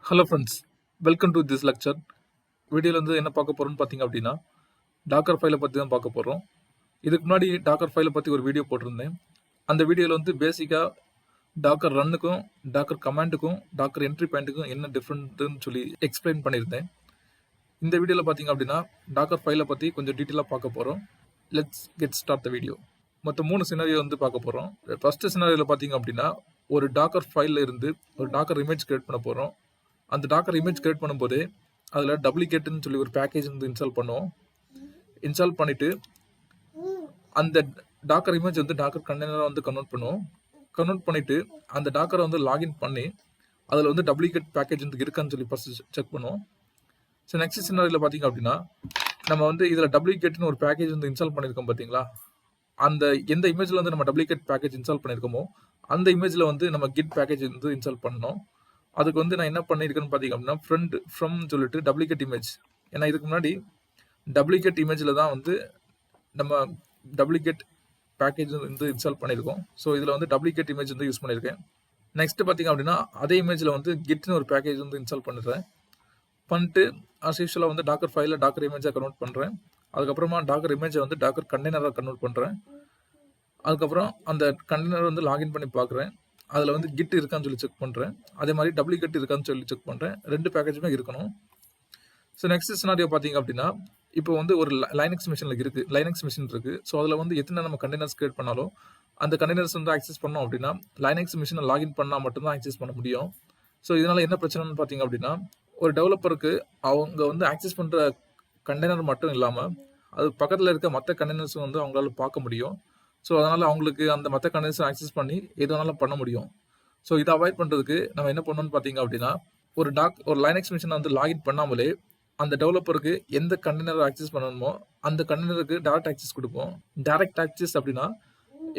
Hello friends, welcome to this lecture. வீடியோவில் வந்து என்ன பார்க்க போகிறோம்னு பார்த்தீங்க அப்படின்னா, டாக்கர் ஃபைலை பற்றி தான் பார்க்க போகிறோம். இதுக்கு முன்னாடி டாக்கர் ஃபைலை பற்றி ஒரு வீடியோ போட்டிருந்தேன். அந்த வீடியோவில் வந்து பேசிக்காக டாக்கர் ரன்னுக்கும் டாக்கர் கமாண்டுக்கும் டாக்கர் என்ட்ரி பாயிண்ட்டுக்கும் என்ன டிஃப்ரெண்ட்டுன்னு சொல்லி எக்ஸ்பிளைன் பண்ணியிருந்தேன். இந்த வீடியோவில் பார்த்தீங்க அப்படின்னா டாக்கர் ஃபைலை பற்றி கொஞ்சம் டீட்டெயிலாக பார்க்க போகிறோம். Let's get start the video. மொத்தம் 3 சினாரியோ வந்து பார்க்க போகிறோம். ஃபஸ்ட்டு சினாரியோவில் பார்த்தீங்க அப்படின்னா, ஒரு டாக்கர் ஃபைலில் இருந்து ஒரு டாக்கர் இமேஜ் கிரியேட் பண்ண போகிறோம். அந்த டாக்கர் இமேஜ் கிரியேட் பண்ணும்போது அதில் டப்ளிகேட்னு சொல்லி ஒரு பேக்கேஜ் வந்து இன்ஸ்டால் பண்ணுவோம். இன்ஸ்டால் பண்ணிவிட்டு அந்த டாக்கர் இமேஜ் வந்து டாக்கர் கண்டெய்னராக வந்து கன்வெர்ட் பண்ணுவோம். கன்வெர்ட் பண்ணிவிட்டு அந்த டாக்கரை வந்து லாகின் பண்ணி அதில் வந்து டப்ளிகேட் பேக்கேஜ் வந்து இருக்கான்னு சொல்லி ஃபஸ்ட்டு செக் பண்ணுவோம். ஸோ நெக்ஸ்ட் சினாரியில் பார்த்தீங்க அப்படின்னா, நம்ம வந்து இதில் டப்ளிகேட்னு ஒரு பேக்கேஜ் வந்து இன்ஸ்டால் பண்ணியிருக்கோம் பார்த்தீங்களா, அந்த எந்த இமேஜில் வந்து நம்ம டப்ளிகேட் பேக்கேஜ் இன்ஸ்டால் பண்ணியிருக்கோமோ அந்த இமேஜில் வந்து நம்ம கிட் பேக்கேஜ் வந்து இன்ஸ்டால் பண்ணணும். அதுக்கு வந்து நான் என்ன பண்ணியிருக்கேன்னு பார்த்தீங்க அப்படின்னா, ஃப்ரம் சொல்லிட்டு டப்ளிகேட் இமேஜ். ஏன்னா இதுக்கு முன்னாடி டப்ளிகேட் இமேஜில் தான் வந்து நம்ம டப்ளிகேட் பேக்கேஜ் வந்து இன்ஸ்டால் பண்ணியிருக்கோம். ஸோ இதில் வந்து டப்ளிகேட் இமேஜ் வந்து யூஸ் பண்ணியிருக்கேன். நெக்ஸ்ட் பார்த்தீங்க அப்படின்னா, அதே இமேஜில் வந்து கிட்னு ஒரு பேக்கேஜ் வந்து இன்ஸ்டால் பண்ணிட்டு ஆஸ் யூஷுவலாக வந்து டாக்கர் ஃபைலில் டாக்கர் இமேஜாக கன்வெர்ட் பண்ணுறேன். அதுக்கப்புறமா டாக்கர் இமேஜை வந்து டாக்கர் கண்டெய்னராக கன்வெர்ட் பண்ணுறேன். அதுக்கப்புறம் அந்த கண்டெய்னர் வந்து லாகின் பண்ணி பார்க்குறேன். அதில் வந்து கிட் இருக்கான்னு சொல்லி செக் பண்ணுறேன். அதே மாதிரி டப்ளிகேட் இருக்கான்னு சொல்லி செக் பண்ணுறேன். 2 பேக்கேஜுமே இருக்கணும். ஸோ நெக்ஸ்ட் சினாரியோ பார்த்தீங்க அப்படின்னா, இப்போ வந்து ஒரு லைனக்ஸ் மிஷின் இருக்குது. ஸோ அதில் வந்து எத்தனை நம்ம கண்டெய்னர்ஸ் கிரியேட் பண்ணாலும் அந்த கண்டெய்னர்ஸ் வந்து ஆக்சஸ் பண்ணோம் அப்படின்னா லைனக்ஸ் மிஷினை லாகின் பண்ணால் மட்டும்தான் ஆக்சஸ் பண்ண முடியும். ஸோ இதனால் என்ன பிரச்சனைன்னு பார்த்தீங்க அப்படின்னா, ஒரு டெவலப்பருக்கு அவங்க வந்து ஆக்சஸ் பண்ணுற கண்டெய்னர் மட்டும் இல்லாமல் அது பக்கத்தில் இருக்க மற்ற கண்டெய்னர்ஸும் வந்து அவங்களால பார்க்க முடியும். ஸோ அதனால் அவங்களுக்கு அந்த மற்ற கண்டெய்னர்ஸை ஆக்சஸ் பண்ணி எது வேணாலும் பண்ண முடியும். ஸோ இதை அவாய்ட் பண்ணுறதுக்கு நம்ம என்ன பண்ணணும்னு பார்த்தீங்க அப்படின்னா, ஒரு லைனக்ஸ் மிஷினை வந்து லாகின் பண்ணாமலே அந்த டெவலப்பருக்கு எந்த கண்டெய்னரை ஆக்சஸ் பண்ணணுமோ அந்த கண்டெய்னருக்கு டேரக்ட் ஆக்சஸ் கொடுப்போம். டேரக்ட் ஆக்சஸ் அப்படின்னா,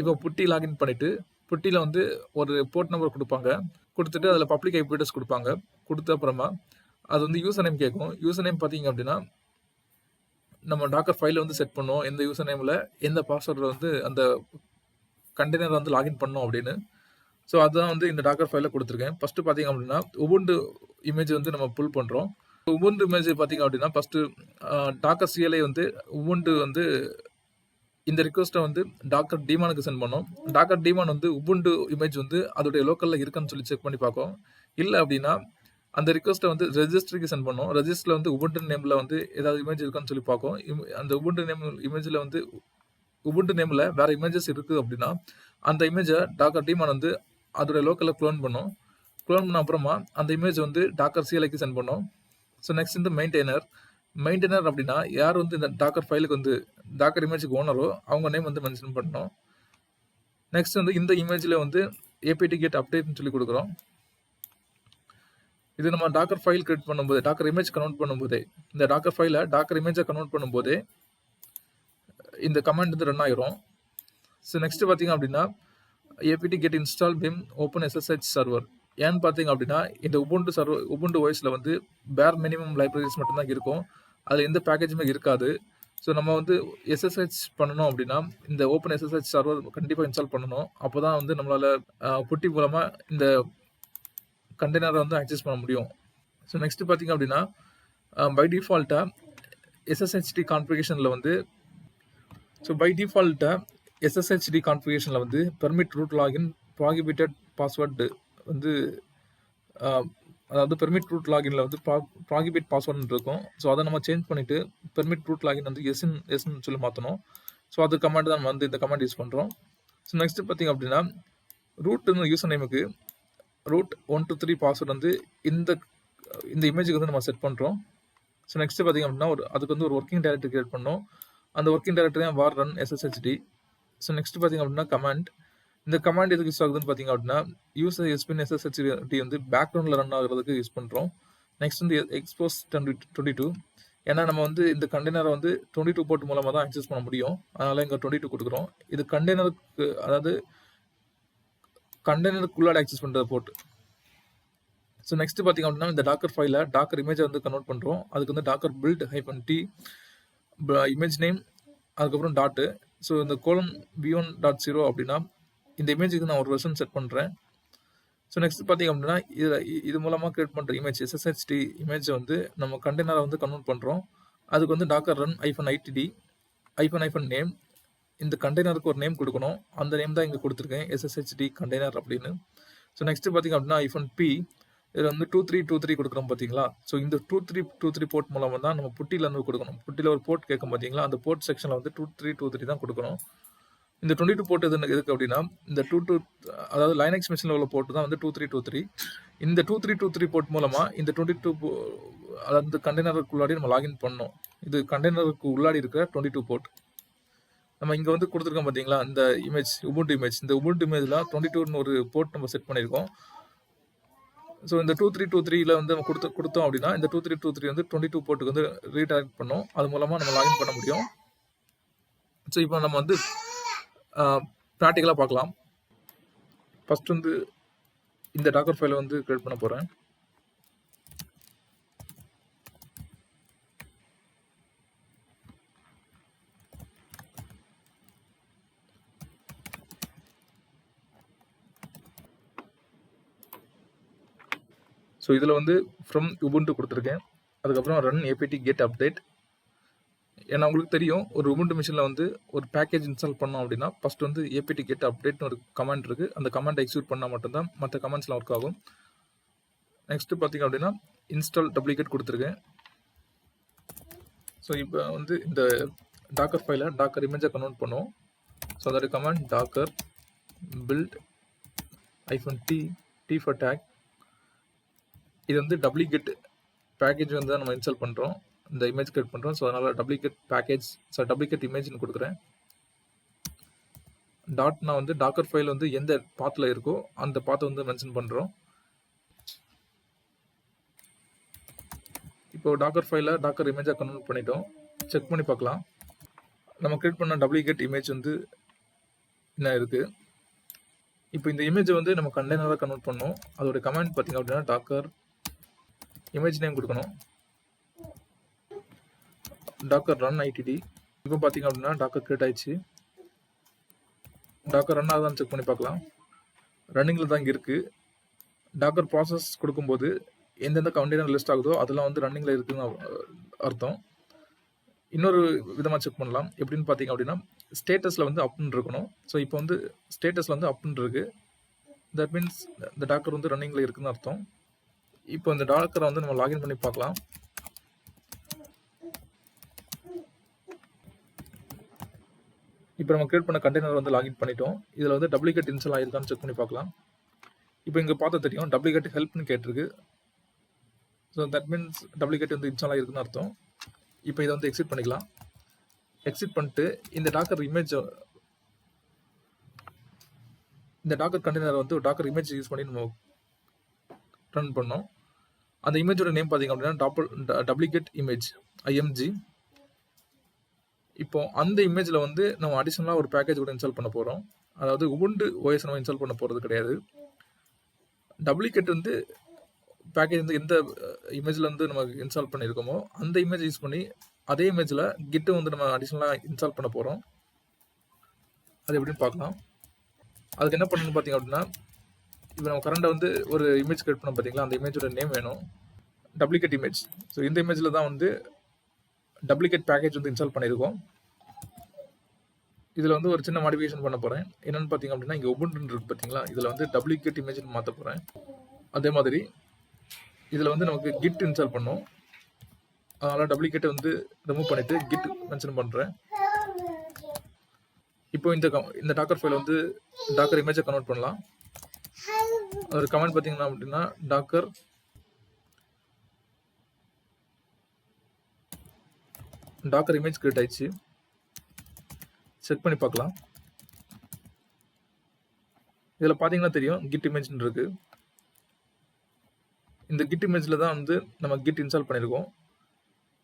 இப்போ புட்டி லாகின் பண்ணிவிட்டு புட்டியில் வந்து ஒரு போர்ட் நம்பர் கொடுப்பாங்க. கொடுத்துட்டு அதில் பப்ளிக் ஐபி அட்ரஸ் கொடுப்பாங்க. கொடுத்த அப்புறமா அது வந்து யூசர் நேம் கேட்கும். யூசர் நேம் பார்த்தீங்க அப்படின்னா, நம்ம டாக்கர் ஃபைலை வந்து செட் பண்ணுவோம். எந்த யூசர் நேமில் எந்த பாஸ்வேர்டில் வந்து அந்த கண்டெய்னர் வந்து லாகின் பண்ணோம் அப்படின்னு. ஸோ அதுதான் வந்து இந்த டாக்கர் ஃபைலில் கொடுத்துருக்கேன். ஃபஸ்ட்டு பார்த்தீங்க அப்படின்னா, உபுண்டு இமேஜ் வந்து நம்ம புல் பண்ணுறோம். உபுண்டு இமேஜ் பார்த்தீங்க அப்படின்னா, ஃபஸ்ட்டு டாக்கர் சிஎல்ஐ வந்து உபுண்டு வந்து இந்த ரிக்வஸ்ட்டை வந்து டாக்கர் டீமானுக்கு சென்ட் பண்ணோம். டாக்கர் டீமான் வந்து உபுண்டு இமேஜ் வந்து அதோடைய லோக்கலில் இருக்கான்னு சொல்லி செக் பண்ணி பார்க்கும். இல்லை அப்படின்னா அந்த ரிக்வஸ்ட்டை வந்து ரெஜிஸ்டருக்கு சென்ட் பண்ணோம். ரெஜிஸ்டரில் வந்து உபுண்டு நேமில் வந்து ஏதாவது இமேஜ் இருக்கான்னு சொல்லி பார்க்கும். அந்த உபுண்டு இமேஜில் வந்து உபுண்டு நேமில் வேறு இமேஜஸ் இருக்குது அப்படின்னா அந்த இமேஜை டாக்கர் டீமான் வந்து அதோடைய லோக்கலில் க்ளோன் பண்ணோம். க்ளோன் பண்ண அப்புறமா அந்த இமேஜ் வந்து டாக்கர் சிஎல்ஐக்கு சென்ட் பண்ணோம். ஸோ நெக்ஸ்ட் இந்த மெயின்டைனர் அப்படின்னா யார் வந்து இந்த டாக்கர் ஃபைலுக்கு வந்து டாக்கர் இமேஜுக்கு ஓனரோ அவங்க நேம் வந்து மென்ஷன் பண்ணோம். நெக்ஸ்ட் வந்து இந்த இமேஜில் வந்து ஏபிடி கெட் அப்டேட்னு சொல்லி கொடுக்குறோம். இது நம்ம டாக்கர் ஃபைல் கிரியேட் பண்ணும்போது டாக்கர் இமேஜ் கன்வெர்ட் பண்ணும்போதே இந்த டாக்கர் ஃபைலை டாக்கர் இமேஜை கன்வெர்ட் பண்ணும்போதே இந்த கமெண்ட் வந்து ரன் ஆயிரும். ஸோ நெக்ஸ்ட் பார்த்தீங்க அப்படின்னா, APD get install Pym open SSH server. ஏன்னு பார்த்தீங்க அப்படின்னா, இந்த உபுண்டு ஓஎஸில் வந்து பேர் மினிமம் லைப்ரரிஸ் மட்டும்தான் இருக்கும். அதில் எந்த பேக்கேஜுமே இருக்காது. ஸோ நம்ம வந்து எஸ்எஸ்ஹெச் பண்ணணும் அப்படின்னா இந்த ஓப்பன் எஸ்எஸ்ஹெச் சர்வர் கண்டிப்பாக இன்ஸ்டால் பண்ணணும். அப்போ தான் வந்து நம்மளால் புட்டி மூலமாக இந்த கண்டெய்னரை வந்து ஆக்சஸ் பண்ண முடியும். ஸோ நெக்ஸ்ட் பார்த்தீங்க அப்படின்னா, பை டிஃபால்ட்டாக எஸ்எஸ்ஹெச்டி கான்ஃபிகரேஷனில் வந்து எஸ்எஸ்ஹெச்டி கான்ஃபிகரேஷனில் வந்து permit root login prohibited password வந்து அதாவது பெர்மிட் ரூட் லாகினில் வந்து ப்ராகிபிட் பாஸ்வேர்டுன்னு இருக்கும். ஸோ அதை நம்ம சேஞ்ச் பண்ணிவிட்டு பெர்மிட் ரூட் லாகின் வந்து எஸ்ன்னு சொல்லி மாற்றணும். ஸோ அது கமாண்ட் தான் நம்ம வந்து இந்த கமாண்ட் யூஸ் பண்ணுறோம். ஸோ நெக்ஸ்ட் பார்த்தீங்க அப்படின்னா, ரூட்னு யூசர் நேமுக்கு ரூட் 1 to 3 பாஸ்வேர்டு வந்து இந்த இமேஜுக்கு வந்து நம்ம செட் பண்ணுறோம். ஸோ நெக்ஸ்ட் பார்த்தீங்க அப்படின்னா அதுக்கு வந்து ஒரு ஒர்க்கிங் டைரக்டரி கிரியேட் பண்ணோம். அந்த ஒர்க்கிங் டைரக்டரி தான் var run sshd. So next பார்த்தீங்க அப்படின்னா கமாண்ட். இந்த கமாண்ட் எதுக்கு யூஸ் ஆகுதுன்னு பார்த்தீங்க அப்படின்னா, யூசர் எஸ்பின் sshd வந்து பேக்ரவுண்டில் ரன் ஆகுறதுக்கு யூஸ் பண்ணுறோம். நெக்ஸ்ட் வந்து எக்ஸ்போஸ் 22. ஏன்னா நம்ம வந்து இந்த கண்டெய்னரை வந்து 22 போர்ட் மூலமாக தான் ஆக்சஸ் பண்ண முடியும். அதனால் இங்கே 22 கொடுக்குறோம். இது கண்டெய்னருக்கு அதாவது கண்டெய்னருக்குள்ளாட ஆக்சஸ் பண்ணுற போர்ட். ஸோ நெக்ஸ்ட் பார்த்தீங்க அப்படின்னா, இந்த டாக்கர் ஃபைலை டாக்கர் இமேஜை வந்து கன்வெர்ட் பண்ணுறோம். அதுக்கு வந்து Docker build -t image name அதுக்கப்புறம் டாட்டு. ஸோ இந்த v1.0 அப்படின்னா இந்த இமேஜுக்கு நான் ஒரு வெர்ஷன் செட் பண்ணுறேன். ஸோ நெக்ஸ்ட் பார்த்தீங்க அப்படின்னா இது மூலமாக கிரியேட் பண்ணுற இமேஜ் SSHD இமேஜை வந்து நம்ம கண்டெய்னரை வந்து கன்வெர்ட் பண்ணுறோம். அதுக்கு வந்து டாக்கர் ரன் -itd நேம், இந்த கண்டெய்னருக்கு ஒரு நேம் கொடுக்கணும். அந்த நேம் தான் இங்கே கொடுத்துருக்கேன், SSHD கண்டெய்னர் அப்படின்னு. ஸோ நெக்ஸ்ட் பார்த்தீங்க அப்படின்னா -p இதில் வந்து 2323 கொடுக்குறோம் பார்த்தீங்களா. ஸோ இந்த 2323 போர்ட் மூலமாக தான் நம்ம புட்டியிலேருந்து கொடுக்கணும். புட்டியில் ஒரு போர்ட் கேட்கும் பார்த்தீங்களா, அந்த போர்ட் செக்ஷனில் வந்து 2323 தான் கொடுக்கணும். இந்த 22 போர்ட் எதுக்கு அப்படின்னா, இந்த 22 அதாவது லைனக்ஸ் மிஷினில் உள்ள போர்ட் தான் வந்து 2323. இந்த 2323 போர்ட் மூலமாக இந்த 22 அதாவது கண்டெய்னருக்குள்ளாடி நம்ம லாகின் பண்ணோம். இது கண்டெய்னருக்கு உள்ளாடி இருக்கிற 22 போர்ட். நம்ம இங்கே வந்து கொடுத்துருக்கோம் பார்த்தீங்களா, இந்த இமேஜ் உபுண்டு இமேஜ். இந்த உபுண்டு இமேஜில் 22ன்னு ஒரு போர்ட் நம்ம செட் பண்ணியிருக்கோம். ஸோ இந்த 2323 வந்து நம்ம கொடுத்தோம் அப்படின்னா, இந்த 2323 வந்து 22 போர்ட்டுக்கு வந்து ரீடைரக்ட் பண்ணோம். அது மூலமாக நம்ம லாகின் பண்ண முடியும். ஸோ இப்போ நம்ம வந்து ப்ராக்டிக்கலாக பார்க்கலாம். ஃபர்ஸ்ட் வந்து இந்த டாக்கர் ஃபைலை வந்து கிரியேட் பண்ண போகிறேன். ஸோ இதில் வந்து ஃப்ரம் உபுண்டு கொடுத்துருக்கேன். அதுக்கப்புறம் ரன் apt get update. ஏன்னா உங்களுக்கு தெரியும், ஒரு உபுண்டு மிஷினில் வந்து ஒரு பேக்கேஜ் இன்ஸ்டால் பண்ணோம் அப்படின்னா ஃபர்ஸ்ட் வந்து apt get updateனு ஒரு கமாண்ட் இருக்குது. அந்த கமாண்ட் எக்ஸிக்யூட் பண்ணால் மட்டும்தான் மற்ற கமாண்ட்ஸ்லாம் ஒர்க் ஆகும். நெக்ஸ்ட் பார்த்தீங்க அப்படின்னா இன்ஸ்டால் டூப்ளிகேட் கொடுத்துருக்கேன். ஸோ இப்போ வந்து இந்த டாக்கர் ஃபைலை டாக்கர் இமேஜை கன்வெர்ட் பண்ணுவோம். ஸோ அதோட command Docker build -t for tag. இது வந்து டூப்ளிகேட் பேக்கேஜ் வந்து நம்ம இன்ஸ்டால் பண்ணுறோம், இந்த இமேஜ் கிரியேட் பண்ணுறோம். ஸோ அதனால் டூப்ளிகேட் பேக்கேஜ், ஸோ டூப்ளிகேட் இமேஜ்னு கொடுக்குறேன். டாட்னா வந்து டாக்கர் ஃபைல் வந்து எந்த பாத்தில் இருக்கோ அந்த பாத்தை வந்து மென்ஷன் பண்ணுறோம். இப்போ டாக்கர் ஃபைலை டாக்கர் இமேஜாக கன்வெர்ட் பண்ணிட்டோம். செக் பண்ணி பார்க்கலாம். நம்ம கிரியேட் பண்ண டூப்ளிகேட் இமேஜ் வந்து என்ன இருக்குது. இப்போ இந்த இமேஜை வந்து நம்ம கண்டெய்னராக கன்வெர்ட் பண்ணோம். அதோட கமெண்ட் பார்த்தீங்க அப்படின்னா டாக்கர் இமேஜ் நேம் கொடுக்கணும், டாக்கர் ரன் itd. இப்போ பார்த்தீங்க அப்படின்னா டாக்கர் கிரியேட் ஆயிடுச்சு. டாக்கர் ரன் ஆகுதான்னு செக் பண்ணி பார்க்கலாம். ரன்னிங்கில் தான் இங்கே இருக்குது. டாக்கர் ப்ராசஸ் கொடுக்கும்போது எந்தெந்த கண்டெய்னர் லிஸ்ட் ஆகுதோ அதெல்லாம் வந்து ரன்னிங்கில் இருக்குதுன்னு அர்த்தம். இன்னொரு விதமாக செக் பண்ணலாம். எப்படின்னு பார்த்தீங்க அப்படின்னா ஸ்டேட்டஸில் வந்து அப்னு இருக்கணும். ஸோ இப்போ வந்து ஸ்டேட்டஸில் வந்து அப்னு இருக்குது. தட் மீன்ஸ் இந்த டாக்கர் வந்து ரன்னிங்கில் இருக்குதுன்னு அர்த்தம். இப்போ இந்த டாக்கரை வந்து நம்ம லாகின் பண்ணி பார்க்கலாம். இப்போ நம்ம கிரியேட் பண்ண கண்டெய்னர் வந்து லாகின் பண்ணிட்டோம். இதில் வந்து டூப்ளிகேட் இன்ஸ்டால் ஆயிருக்கான்னு செக் பண்ணி பார்க்கலாம். இப்போ இங்கே பார்த்தா தெரியும் டூப்ளிகேட் ஹெல்ப்னு கேட்டிருக்கு. ஸோ தட் மீன்ஸ் டூப்ளிகேட் வந்து இன்ஸ்டால் ஆகிருக்குன்னு அர்த்தம். இப்போ இதை வந்து எக்ஸிட் பண்ணிக்கலாம். எக்ஸிட் பண்ணிட்டு இந்த டாக்கர் இமேஜ், இந்த டாக்கர் கண்டெய்னர் வந்து டாக்கர் இமேஜ் யூஸ் பண்ணி நம்ம ரன் பண்ணோம். அந்த இமேஜோட நேம் பார்த்தீங்க அப்படின்னா டூப்ளிகேட் இமேஜ் img. இப்போ அந்த இமேஜில் வந்து நம்ம அடிஷனலாக ஒரு பேக்கேஜ் கூட இன்ஸ்டால் பண்ண போகிறோம். அதாவது உபுண்டு OS நம்ம இன்ஸ்டால் பண்ண போகிறது கிடையாது. டூப்ளிகேட் வந்து பேக்கேஜ் வந்து எந்த இமேஜில் வந்து நம்ம இன்ஸ்டால் பண்ணியிருக்கோமோ அந்த இமேஜ் யூஸ் பண்ணி அதே இமேஜில் கிட்டு வந்து நம்ம அடிஷனலாக இன்ஸ்டால் பண்ண போகிறோம். அது எப்படின்னு பார்க்கலாம். அதுக்கு என்ன பண்ணணும்னு பார்த்தீங்க அப்படின்னா, இப்போ நம்ம கரண்டாக வந்து ஒரு இமேஜ் கிரியேட் பண்ணோம் பார்த்தீங்களா, அந்த இமேஜோட நேம் வேணும், டூப்ளிகேட் இமேஜ். ஸோ இந்த இமேஜில் தான் வந்து டூப்ளிகேட் பேக்கேஜ் வந்து இன்ஸ்டால் பண்ணியிருக்கோம். இதில் வந்து ஒரு சின்ன மாடிஃபிகேஷன் பண்ண போகிறேன். என்னென்னு பார்த்தீங்க அப்படின்னா, இங்கே உபுண்டு இருக்குது பார்த்தீங்களா, இதில் வந்து டூப்ளிகேட் இமேஜ்னு மாற்ற போகிறேன். அதே மாதிரி இதில் வந்து நமக்கு கிட் இன்ஸ்டால் பண்ணோம். அதனால் டூப்ளிகேட்டை வந்து ரிமூவ் பண்ணிவிட்டு கிட் மென்ஷன் பண்ணுறேன். இப்போ இந்த டாக்கர் ஃபைல் வந்து டாக்கர் இமேஜை கன்வெர்ட் பண்ணலாம். ஒரு கமெண்ட் பார்த்தீங்கன்னா அப்படின்னா டாக்கர் இமேஜ் கிரியேட் ஆயிடுச்சு. செக் பண்ணி பார்க்கலாம். இதில் பார்த்தீங்கன்னா தெரியும் கிட் இமேஜ்னு இருக்கு. இந்த கிட் இமேஜில் தான் வந்து நம்ம கிட் இன்ஸ்டால் பண்ணியிருக்கோம்.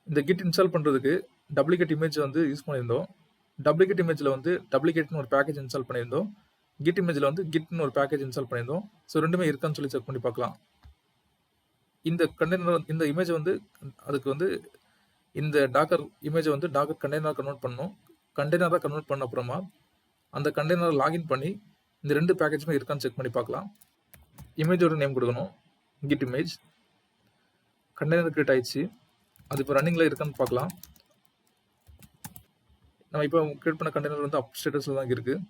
இந்த கிட் இன்ஸ்டால் பண்ணுறதுக்கு டூப்ளிகேட் இமேஜ் வந்து யூஸ் பண்ணியிருந்தோம். டூப்ளிகேட் இமேஜில் வந்து டூப்ளிகேட்னு ஒரு பேக்கேஜ் இன்ஸ்டால் பண்ணியிருந்தோம். கிட் இமேஜில் வந்து கிட்னு ஒரு பேக்கேஜ் இன்ஸ்டால் பண்ணியிருந்தோம். ஸோ ரெண்டுமே இருக்கான்னு சொல்லி செக் பண்ணி பார்க்கலாம். இந்த கண்டெய்னர், இந்த இமேஜ் வந்து அதுக்கு வந்து இந்த டாக்கர் இமேஜை வந்து டாக்கர் கண்டெய்னராக கன்வெர்ட் பண்ணணும். கண்டெய்னராக கன்வெர்ட் பண்ண அப்புறமா அந்த கண்டெய்னரை லாகின் பண்ணி இந்த ரெண்டு பேக்கேஜுமே இருக்கான்னு செக் பண்ணி பார்க்கலாம். இமேஜோட நேம் கொடுக்கணும், கிட் இமேஜ். கண்டெய்னர் கிரியேட் ஆயிடுச்சு. அது இப்போ ரன்னிங்கில் இருக்கான்னு பார்க்கலாம். நம்ம இப்போ கிரியேட் பண்ண கண்டெய்னர் வந்து அப் ஸ்டேட்டஸில் தான் இருக்குது.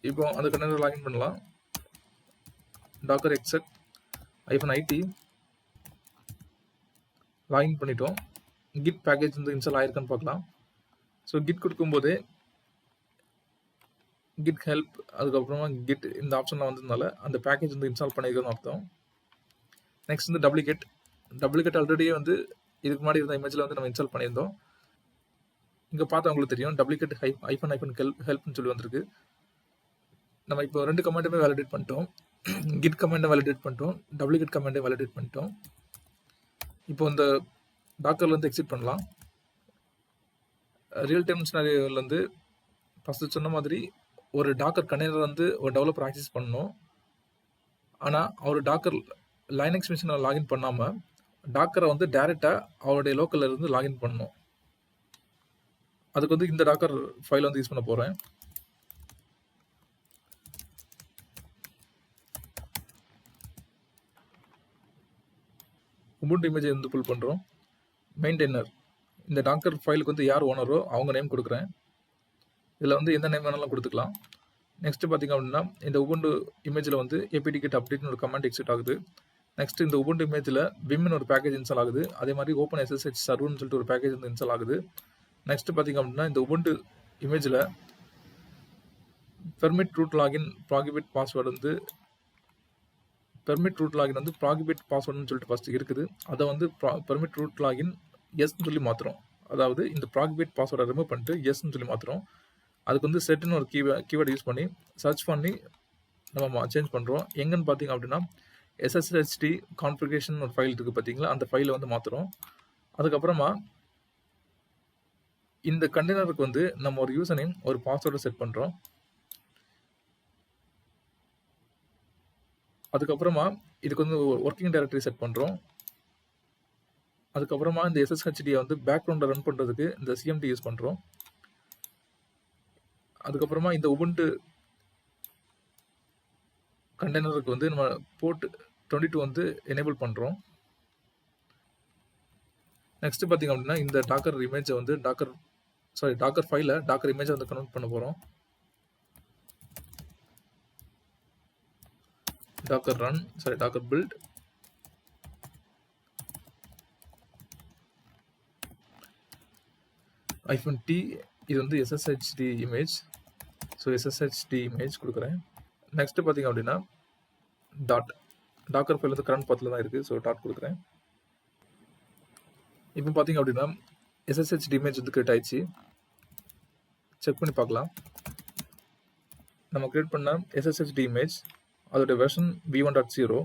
இப்போ அந்த கண்டெய்னர் லாகின் பண்ணலாம். டாக்கர் எக்ஸெக் -it லாகின் பண்ணிட்டோம். கிட் பேக்கேஜ் வந்து இன்ஸ்டால் ஆயிருக்கான்னு பார்க்கலாம். ஸோ கிட் கொடுக்கும்போதே கிட் ஹெல்ப், அதுக்கப்புறமா கிட் இந்த ஆப்ஷன்லாம் வந்ததுனால அந்த பேக்கேஜ் வந்து இன்ஸ்டால் பண்ணியிருக்கோன்னு அர்த்தம். நெக்ஸ்ட் வந்து டப்ளிகேட் ஆல்ரெடியே வந்து இதுக்கு முன்னாடி இருந்த இமேஜில் வந்து நம்ம இன்ஸ்டால் பண்ணியிருந்தோம். இங்கே பார்த்தா உங்களுக்கு தெரியும், டப்ளிகேட் ஹெல்ப்னு சொல்லி வந்திருக்கு. நம்ம இப்போ 2 கமெண்ட்டுமே வேலிடேட் பண்ணிட்டோம். கிட் கமெண்டை வேலிடேட் பண்ணிட்டோம், டப்ளிகேட் கமெண்டை வேலிடேட் பண்ணிட்டோம். இப்போ இந்த டாக்கர்லேருந்து எக்ஸிட் பண்ணலாம். ரியல் டைம் சினாரியோவில் வந்து ஃபஸ்ட்டு சொன்ன மாதிரி ஒரு டாக்கர் கண்டெய்னர் வந்து ஒரு டெவலப்பர் ஆக்சஸ் பண்ணணும். ஆனால் அவர் டாக்கர் லைனக்ஸ் மிஷினை லாகின் பண்ணாமல் டாக்கரை வந்து டைரெக்டாக அவருடைய லோக்கலில் இருந்து லாகின் பண்ணணும். அதுக்கு வந்து இந்த டாக்கர் ஃபைல் வந்து யூஸ் பண்ண போகிறேன். உபுண்டு இமேஜை வந்து புல் பண்ணுறோம். மெயின்டெய்னர், இந்த டாக்கர் ஃபைலுக்கு வந்து யார் ஓனரோ அவங்க நேம் கொடுக்குறேன். இதில் வந்து எந்த நேம் வேணாலும் கொடுத்துக்கலாம். நெக்ஸ்ட்டு பார்த்திங்க அப்படின்னா இந்த உபுண்டு இமேஜில் வந்து apt-get updateனு ஒரு கமெண்ட் எக்ஸிட் ஆகுது. நெக்ஸ்ட் இந்த உபுண்டு இமேஜில் விம்னு ஒரு பேக்கேஜ் இன்ஸ்டால் ஆகுது. அதே மாதிரி OpenSSH சர்வர்னு சொல்லிட்டு ஒரு பேக்கேஜ் வந்து இன்ஸ்டால் ஆகுது. நெக்ஸ்ட் பார்த்திங்க அப்படின்னா இந்த உபுண்டு இமேஜில் permit root login prohibit password வந்து ப்ராகிபிட் பாஸ்வேர்டுன்னு சொல்லிட்டு ஃபஸ்ட்டு இருக்குது. அதை வந்து பெர்மிட் ரூட் லாகின் எஸ்ன்னு சொல்லி மாற்றுறோம். அதாவது இந்த ப்ராகிபிட் பாஸ்வேர்டை ரிமூவ் பண்ணிட்டு எஸ்ன்னு சொல்லி மாற்றுறோம். அதுக்கு வந்து செட்டுன்னு ஒரு கீவேர்டு யூஸ் பண்ணி சர்ச் பண்ணி நம்ம சேஞ்ச் பண்ணுறோம். எங்கன்னு பார்த்தீங்க அப்படின்னா SSHD கான்ஃபிகரேஷன் ஒரு ஃபைல் இருக்குது பார்த்தீங்களா, அந்த ஃபைலை வந்து மாற்றுறோம். அதுக்கப்புறமா இந்த கண்டெய்னருக்கு வந்து நம்ம ஒரு யூசர் நேம் ஒரு பாஸ்வேர்டை செட் பண்ணுறோம். அதுக்கப்புறமா இதுக்கு வந்து ஒர்க்கிங் டைரக்டரி செட் பண்ணுறோம். அதுக்கப்புறமா இந்த SSHDயை வந்து பேக்ரவுண்டில் ரன் பண்ணுறதுக்கு இந்த CMD யூஸ் பண்ணுறோம். அதுக்கப்புறமா இந்த உபுண்டு கண்டெய்னருக்கு வந்து நம்ம போர்ட் 22 வந்து எனேபிள் பண்ணுறோம். நெக்ஸ்ட் பார்த்திங்க அப்படின்னா இந்த டாக்கர் இமேஜை வந்து டாக்கர் ஃபைலை டாக்கர் இமேஜை வந்து கன்வெர்ட் பண்ண போகிறோம். டாக்கர் பில்ட் -t, இது வந்து SSHD image. So SSHD image கொடுக்குறேன். நெக்ஸ்ட் பார்த்திங்க அப்படின்னா டாக்கர் ஃபைல் வந்து கரண்ட் பாத்தில் தான் இருக்குது. ஸோ டாட் கொடுக்குறேன். இப்போ பார்த்திங்க அப்படின்னா SSHD இமேஜ் வந்து கிரியேட் ஆயிடுச்சு. செக் பண்ணி பார்க்கலாம். நம்ம கிரியேட் பண்ண SSHD இமேஜ் அதோட வெர்ஷன் v1.0.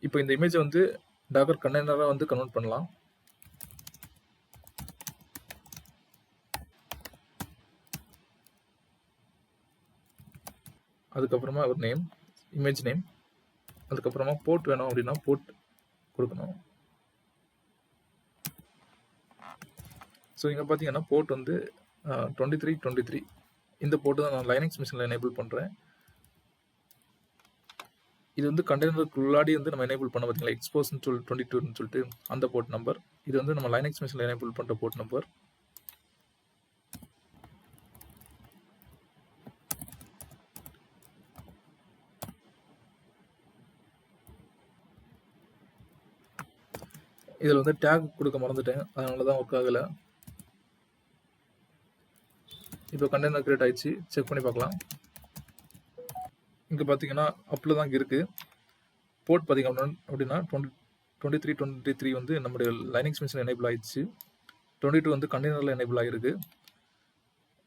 இப்போ இந்த இமேஜை வந்து டாக்கர் கண்டெய்னராக வந்து கன்வெர்ட் பண்ணலாம். அதுக்கப்புறமா ஒரு நேம், இமேஜ் நேம், அதுக்கப்புறமா போர்ட் வேணும் அப்படின்னா போர்ட் கொடுக்கணும். ஸோ இங்கே பார்த்தீங்கன்னா போர்ட் வந்து 2323 இந்த போர்ட்டு தான் நான் லைனக்ஸ் மிஷினில் எனேபிள் பண்ணுறேன். இது வந்து கண்டெய்னருக்கு உள்ளாடி வந்து நம்ம எனேபிள் பண்ண பார்த்தீங்களா, எக்ஸ்போஸ்ன்னு 22ன்னு சொல்லிட்டு அந்த போர்ட் நம்பர். இது வந்து நம்ம லைனக்ஸ் மிஷினில் எனேபிள் பண்ணுற போர்ட் நம்பர். இதில் வந்து டேக் கொடுக்க மறந்துட்டேன், அதனால தான் ஒர்க் ஆகலை. இப்போ கண்டெய்னர் கிரியேட் ஆயிடுச்சு. செக் பண்ணி பார்க்கலாம். இங்கே பார்த்தீங்கன்னா அப்பில் தான் இருக்குது. போர்ட் பார்த்தீங்க அப்படின்னா 2323 வந்து நம்முடைய லைனக்ஸ் மிஷின் எனேபிள் ஆயிடுச்சு. 22 வந்து கண்டெய்னரில் எனேபிள் ஆகிருக்கு.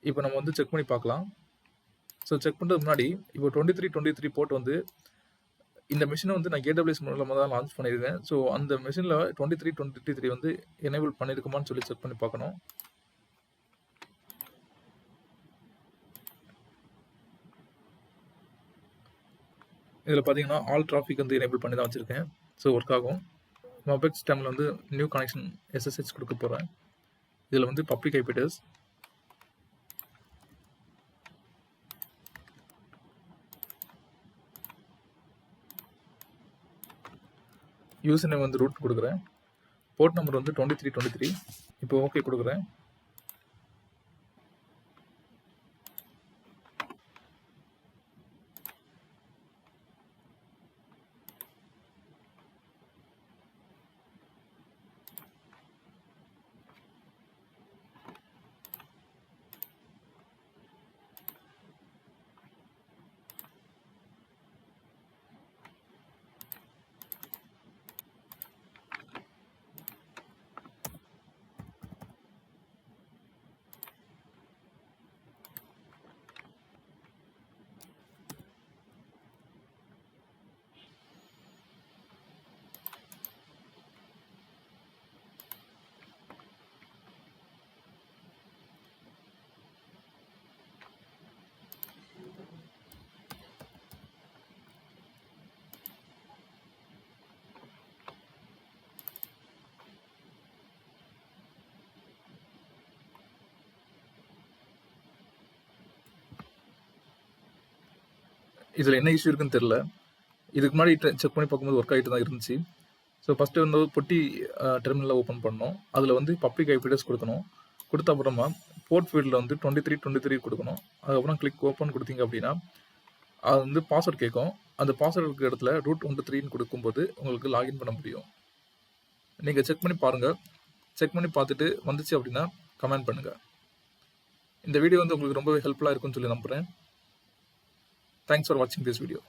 இப்போ நம்ம வந்து செக் பண்ணி பார்க்கலாம். ஸோ செக் பண்ணுறதுக்கு முன்னாடி இப்போ 2323 போர்ட் வந்து இந்த மிஷினை வந்து நான் AWS மூலமாக தான் லான்ச் பண்ணியிருக்கேன். ஸோ அந்த மிஷினில் 2323 வந்து எனேபிள் பண்ணியிருக்குமான்னு சொல்லி செக் பண்ணி பார்க்கணும். இதில் பார்த்தீங்கன்னா ஆல் டிராஃபிக் வந்து எனேபிள் பண்ணி தான் வச்சுருக்கேன். ஸோ ஒர்க் ஆகும். மொபைல் டைமில் வந்து நியூ கனெக்ஷன் SSH கொடுக்க போகிறேன். இதில் வந்து public IP address user name வந்து ரூட் கொடுக்குறேன். போர்ட் நம்பர் வந்து 2323. இப்போ ஓகே கொடுக்குறேன். இதில் என்ன இஷ்யூ இருக்குன்னு தெரில. இதுக்கு முன்னாடி செக் பண்ணி பார்க்கும்போது ஒர்க் ஆகிட்டு தான் இருந்துச்சு. ஸோ ஃபஸ்ட்டு வந்து பொட்டி டெர்மினலில் ஓப்பன் பண்ணோம். அதில் வந்து பப்ளிக் ஐபி அட்ரஸ் கொடுக்கணும். கொடுத்த அப்புறமா போர்ட் ஃபீல்டில் வந்து 2323 கொடுக்கணும். அதுக்கப்புறம் கிளிக் ஓப்பன் கொடுத்தீங்க அப்படின்னா அது வந்து பாஸ்வேர்ட் கேட்கும். அந்த பாஸ்வேர்டு இருக்கிற இடத்துல ரூட் 123 கொடுக்கும்போது உங்களுக்கு லாகின் பண்ண முடியும். நீங்கள் செக் பண்ணி பாருங்கள். செக் பண்ணி பார்த்துட்டு வந்துச்சு அப்படின்னா கமெண்ட் பண்ணுங்கள். இந்த வீடியோ வந்து உங்களுக்கு ரொம்பவே ஹெல்ப்ஃபுல்லாக இருக்குன்னு சொல்லி நம்புகிறேன். தேங்க்ஸ் ஃபார் வாட்சிங் திஸ் வீடியோ.